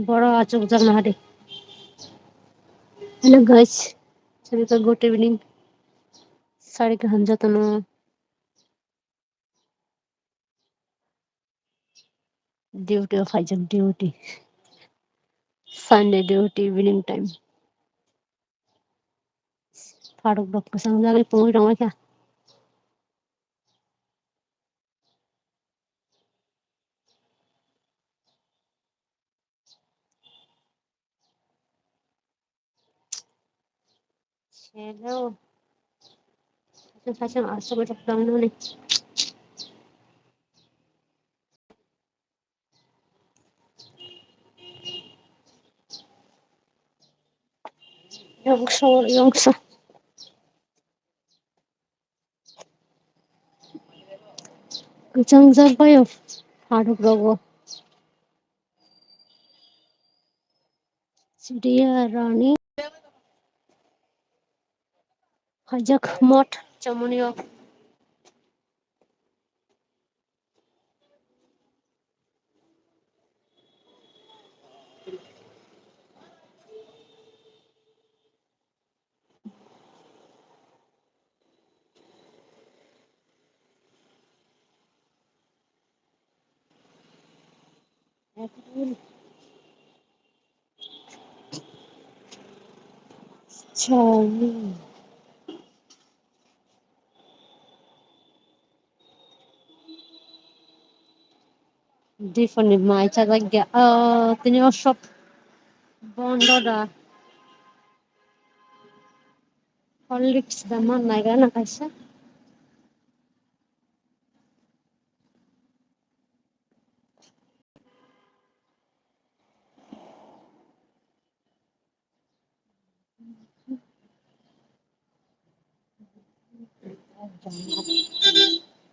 बड़ा आचुक जगना हटे। हेलो गाइस, सभी का गुड इवनिंग। सारे का हम जाता ना duty of Huygens duty Sunday duty evening time. Farooq doctor संग जाके पहुंच रहा हूँ क्या? हेलो, तो फैशन आज सुबह तक डाउन होने। Yoksa. Gıcangızlar bayağı Faruk Rogo. Sidiya Rani. Hajak Mot. Chamonio. Chamonio. Different my lagi. Tini shop bondo da. Horlicks da man naga na kaisa.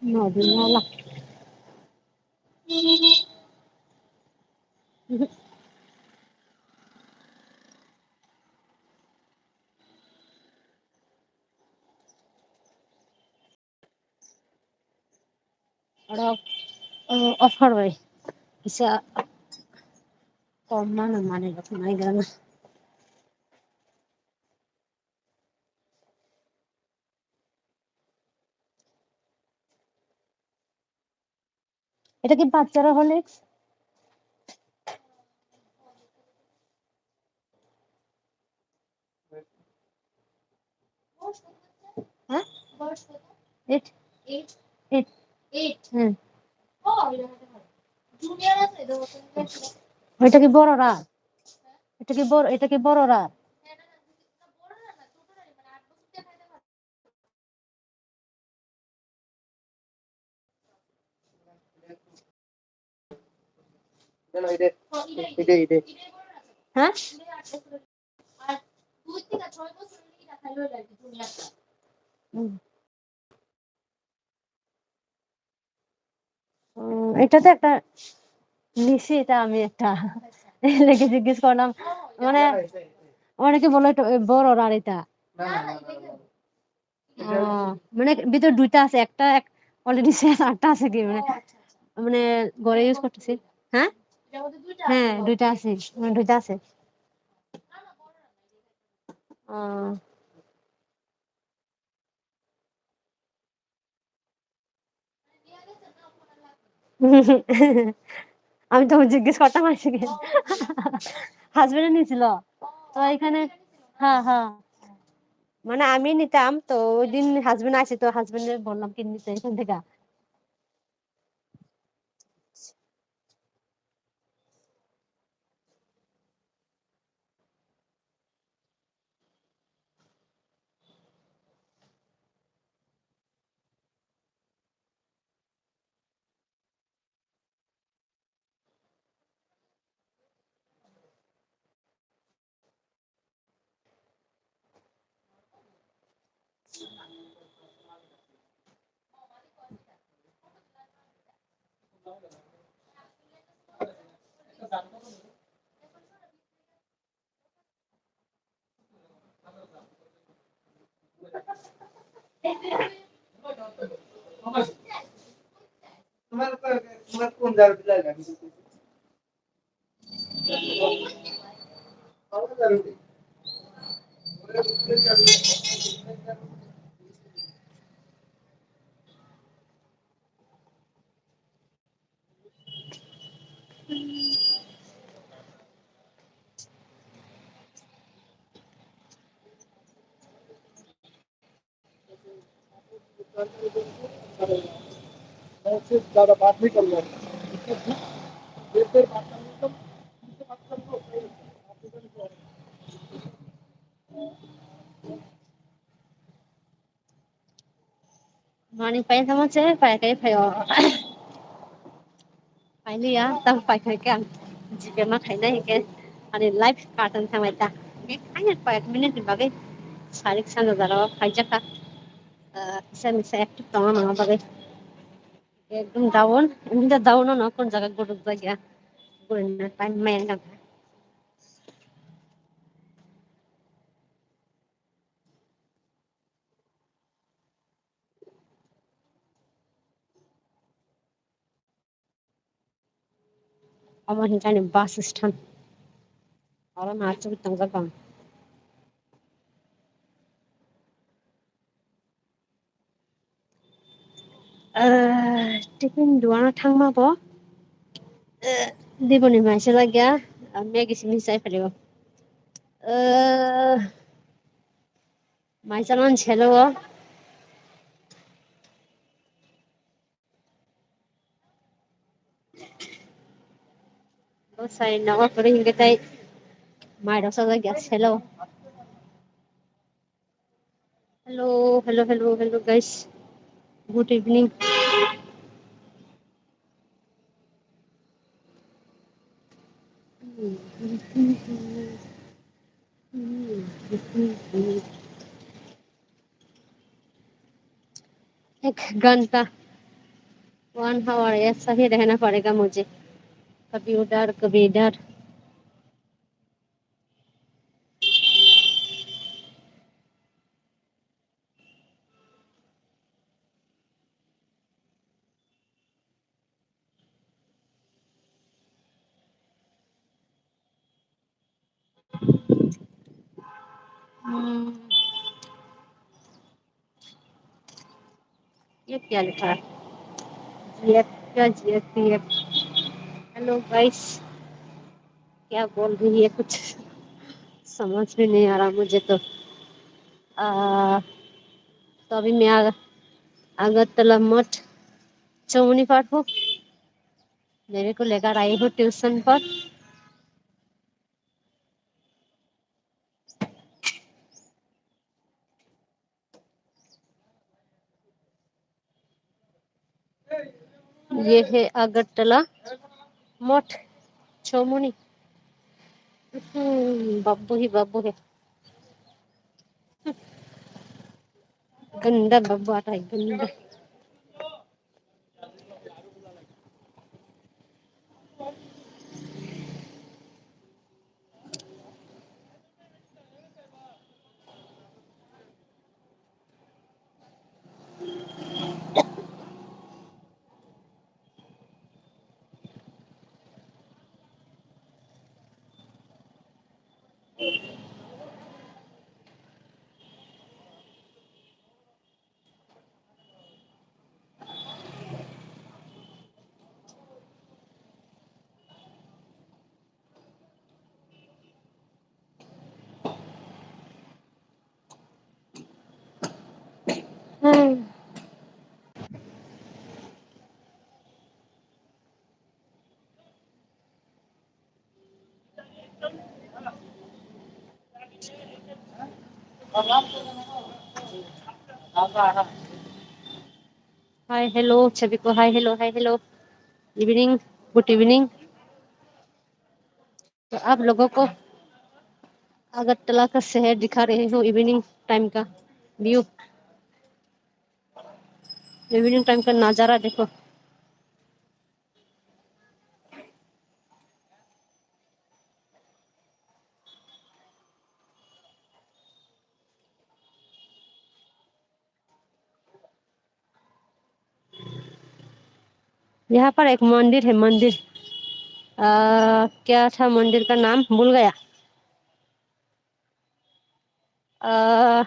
No dinala. Ada offer way. Isa koma na mane da kunai gana. এটা কি বাচ্চারা Horlicks? হ্যাঁ 8 8 হ্যাঁ এটা কি বড় রাত? এটা কি বড় রাত? হ্যাঁ এটাতে একটা নিশি, এটা আমি একটা লেগে জিজ্ঞেস করলাম, মানে অনেকে বলে এটা বড় রার এটা। মানে ভিতরে দুইটা আছে, একটা অলরেডি শেষ, আটটা আছে কি মানে মানে ঘরে ইউজ করতেছি। হ্যাঁ হ্যাঁ দুইটা আছে, মানে দুইটা আছে। আমি তো জিজ্ঞেস করতাম আসি কি হাজবেন্ডে নিয়েছিল তো এখানে। হ্যাঁ হ্যাঁ মানে আমি নিতাম তো ওই দিন হাজবেন্ড আসে তো হাজবেন্ডে বললাম কিনে নিতে এখান থেকে। তোমার কোন জায়গায় লাগে ज्यादा बात नहीं कर रहा देर देर बात करने तो बात कर लो Morning pa sama che phải cái phải phải đi á tao phải cái chỉ cái mà thấy này cái anh live cartoon thằng này ta cái anh nhặt phải minute bagai sarik sana dara phải chắc ta bisa bisa active tama na bagai একদম down এমনিতে down না কোন জায়গা গড় জায়গা গড় না time main না আমার হিকানে বাস স্ট্যান্ড আর না চুপ তঙ্গা বাং টিফিন দুয়ানা থাংমা ব দিবনি মাইসে লাগিয়া মেগি সিমি চাই ফেলিব মাইসালান ছেলো sai nawa pare hinga tai mai rasa ga gas hello guys good evening एक घंटा 1 hour ऐसा ही रहना पड़ेगा मुझे कभी उधर कभी इधर ये क्या लिखा है जीएफ क्या जीएफ हेलो गाइस क्या बोल रही है कुछ समझ में नहीं आ रहा मुझे तो अभी मैं अगरतला मठ चौमुनी पाठ हूँ मेरे को लेकर आई हूँ ट्यूशन पर ये है अगरतला मठ चौमुनी बाबू है गंदा बाबू आता है गंदा हाय हेलो सभी को hi hello evening good evening तो आप लोगों को अगरतला का शहर दिखा रहे हो इवनिंग टाइम का व्यू इवनिंग टाइम का नजारा देखो यहाँ पर एक मंदिर है, मंदिर क्या था मंदिर का नाम, भूल गया। आ,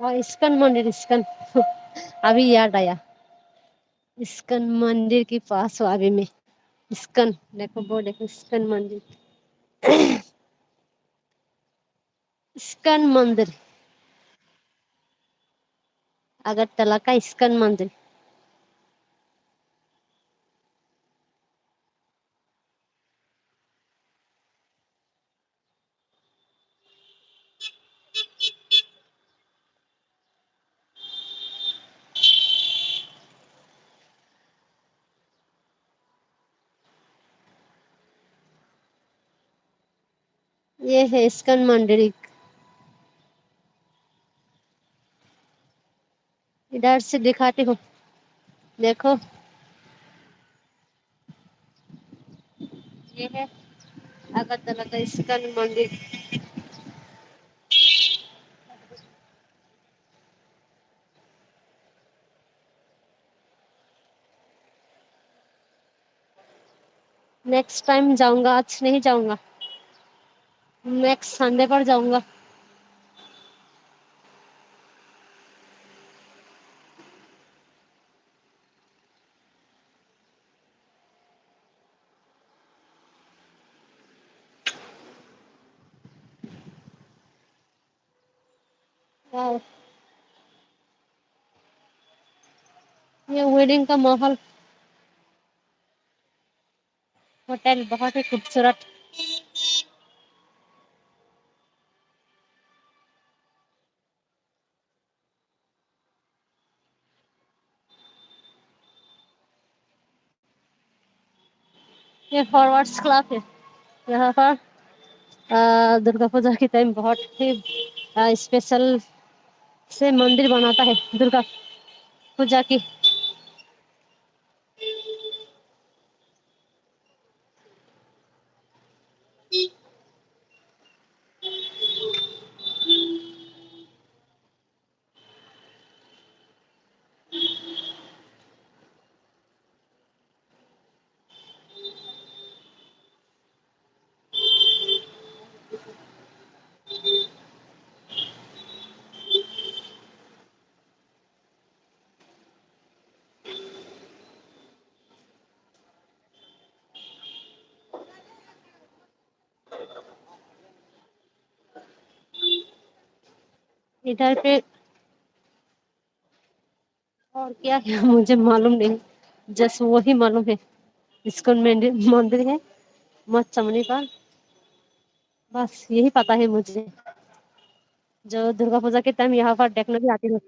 और इस्कन मंदिर, इस्कन अभी याद आया। इस्कन मंदिर के पास हूँ अभी मैं। इस्कन देखो, वो देखो इस्कन मंदिर। इस्कन मंदिर, अगरतला का इस्कन मंदिर। ये है इस्कन मंदिर। इधर से दिखाती हूँ, देखो ये है अगरतला का इस्कन मंदिर। नेक्स्ट टाइम जाऊंगा, आज नहीं जाऊंगा, नेक्स्ट संडे पर जाऊंगा। वाह, ये वेडिंग का माहौल, होटल बहुत ही खूबसूरत। ये फॉरवर्ड्स क्लब है। यहाँ पर दुर्गा पूजा के टाइम बहुत ही स्पेशल से मंदिर बनाता है दुर्गा पूजा की। इधर पे और क्या है मुझे मालूम नहीं, जस्ट वही मालूम है इस्कॉन मंदिर, मंदिर है मत चमनी का, बस यही पता है मुझे, जो दुर्गा पूजा के टाइम यहाँ पर देखने भी आती हूँ।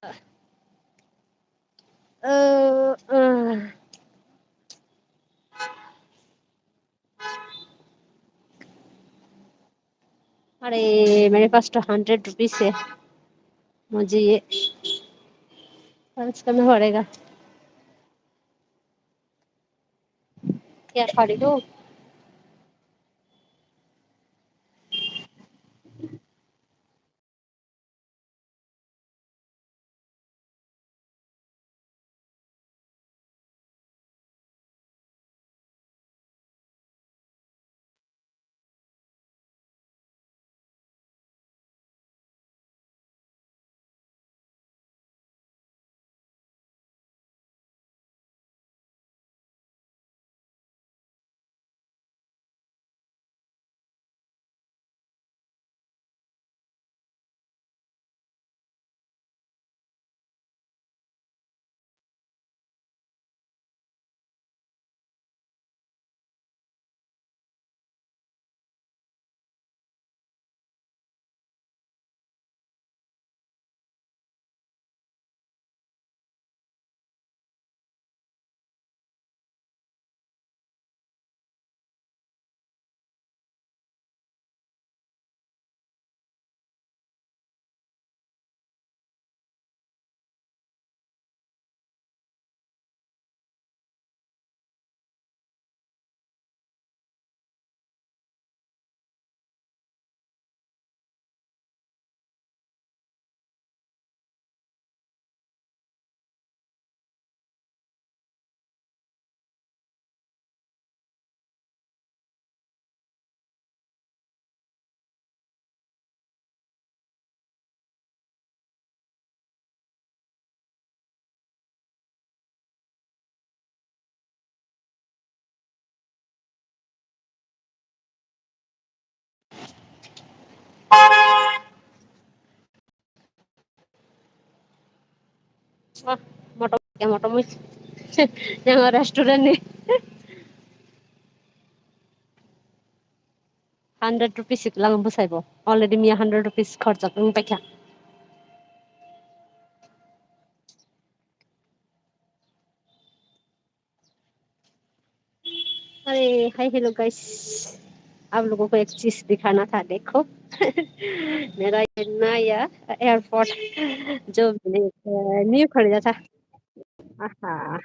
अ, अ, अरे मेरे पास तो 100 रुपीज है, मुझे ये खर्च करना पड़ेगा। क्या खरीदूं? Wah, motomoi yang restoran nih. 100 rupees lang ang busay po. Already may 100 rupees खर्च kung paikya. अरे हाय हेलो गाइस, आप लोगों को एक चीज दिखाना था, देखो। मेरा ये नया एयरपोर्ट जो मैंने न्यू खरीदा था। हाँ,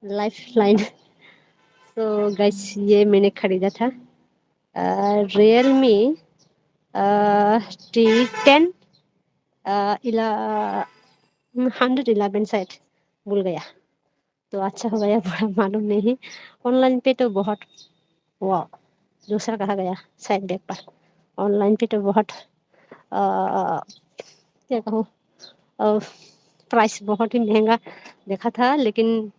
लाइफ लाइन। तो गाइस ये मैंने खरीदा था, रियलमी T10 इला 111 शायद, भूल गया। तो अच्छा हो गया, बड़ा मालूम नहीं। ऑनलाइन पे तो बहुत, वाह, दूसरा कहा गया शायद बैग पर। ऑनलाइन पे तो बहुत क्या कहूँ, प्राइस बहुत ही महंगा देखा था, लेकिन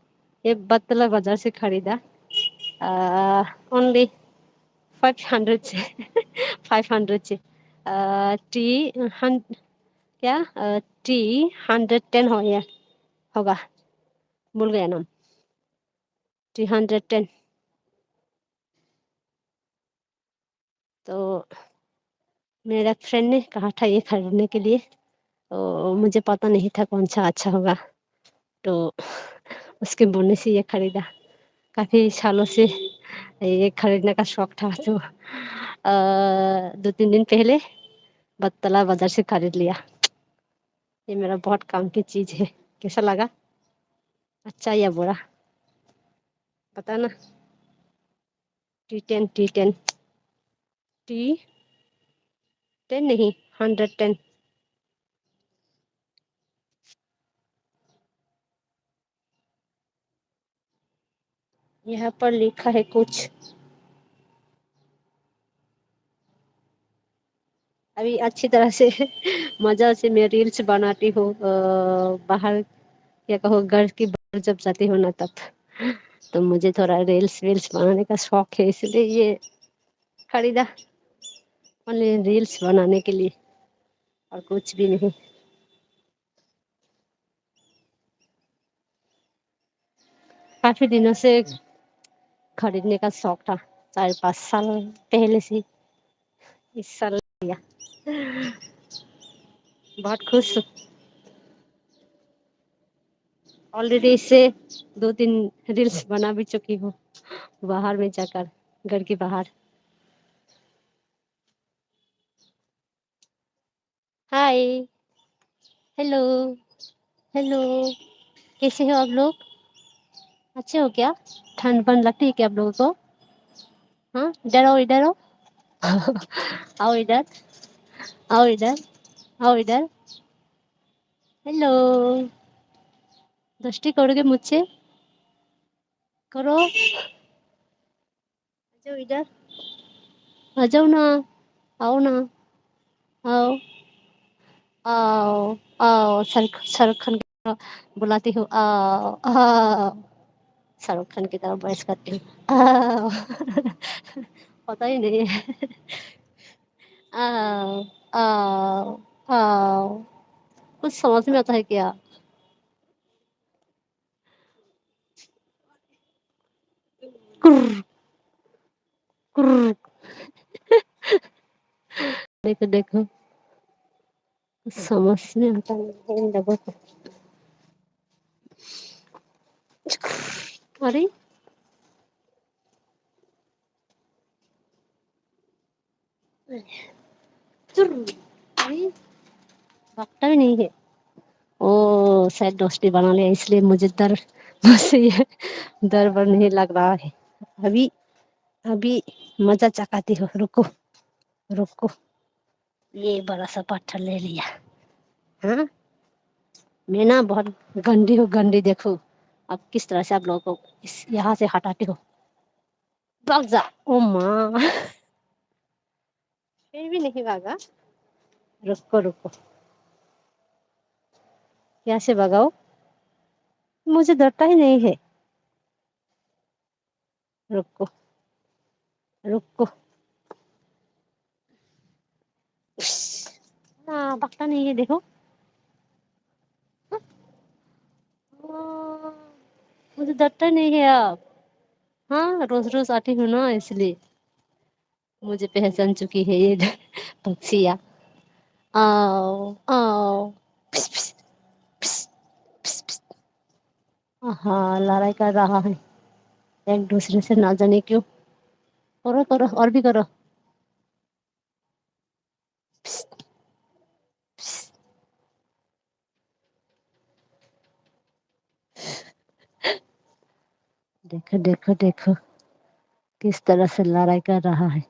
ये बतला बाजार से खरीदा, ओनली 500 से। 500 से टी क्या T110 हो या होगा, भूल गया नाम। T110। तो मेरा फ्रेंड ने कहा था ये खरीदने के लिए, तो मुझे पता नहीं था कौन सा अच्छा होगा, तो उसके बोलने से ये खरीदा। काफ़ी सालों से ये खरीदने का शौक था, तो 2-3 दिन पहले बत्तला बाजार से खरीद लिया। ये मेरा बहुत काम की चीज़ है। कैसा लगा? अच्छा या बुरा? बताना। T10 T10 T10 नहीं, 110। यहाँ पर लिखा है कुछ। अभी अच्छी तरह से मज़ा से मैं रील्स बनाती हूँ, बाहर क्या कहो, घर की बाहर जब जाती हूँ ना तब। तो मुझे थोड़ा रील्स वील्स बनाने का शौक है, इसलिए ये खरीदा, ओनली रील्स बनाने के लिए और कुछ भी नहीं। काफी दिनों से खरीदने का शौक था, 4-5 साल पहले से, इस साल लिया। बहुत खुश हूँ। ऑलरेडी इससे 2-3 रील्स बना भी चुकी हूँ बाहर में जाकर, घर के बाहर। हाय, हेलो, हेलो, कैसे हो आप लोग? अच्छे हो क्या? ठंड बंद लगती है क्या आप लोगों को? हाँ, इधर आओ, इधर आओ। आओ इधर, आओ इधर, आओ इधर। हेलो, दोस्ती करोगे मुझसे? करो, आ जाओ इधर, आ जाओ ना, आओ ना, आओ, आओ, आओ। शाहरुख खान की तरह बुलाती हूँ, आओ, आओ। शाहरुख खान की तरह वॉइस करती हूँ, आओ। पता ही नहीं है। आओ, आओ, आओ। कुछ समझ में आता है क्या? कुर्र, कुर्र। देखो देखो, कुछ समझ में आता नहीं इन लोगों को। अरे, चुर्र। अरे, भागता भी नहीं है। ओ, शायद दोस्ती बना लिया, इसलिए मुझसे ये डर वर नहीं लग रहा है। अभी अभी मजा चखाती हो, रुको, रुको। ये बड़ा सा पत्थर ले लिया। हाँ, मैं ना बहुत गंदी हूँ, गंदी। देखो अब किस तरह से आप लोगों को इस यहाँ से हटाती हो। भाग जा। ओ माँ। फिर भी नहीं भागा। रुको रुको, कैसे भगाओ? मुझे डरता ही नहीं है। रुको, रुको। हाँ, भागता नहीं है, देखो। हाँ, मुझे डरता नहीं है अब। हाँ, रोज रोज आती हूँ ना, इसलिए मुझे पहचान चुकी है ये पक्षियाँ। आओ, आओ। पिस, पिस, पिस, पिस, पिस। हाँ, लड़ाई कर रहा है एक दूसरे से, ना जाने क्यों। करो करो, और भी करो। पिस, पिस। देखो देखो देखो, किस तरह से लड़ाई कर रहा है।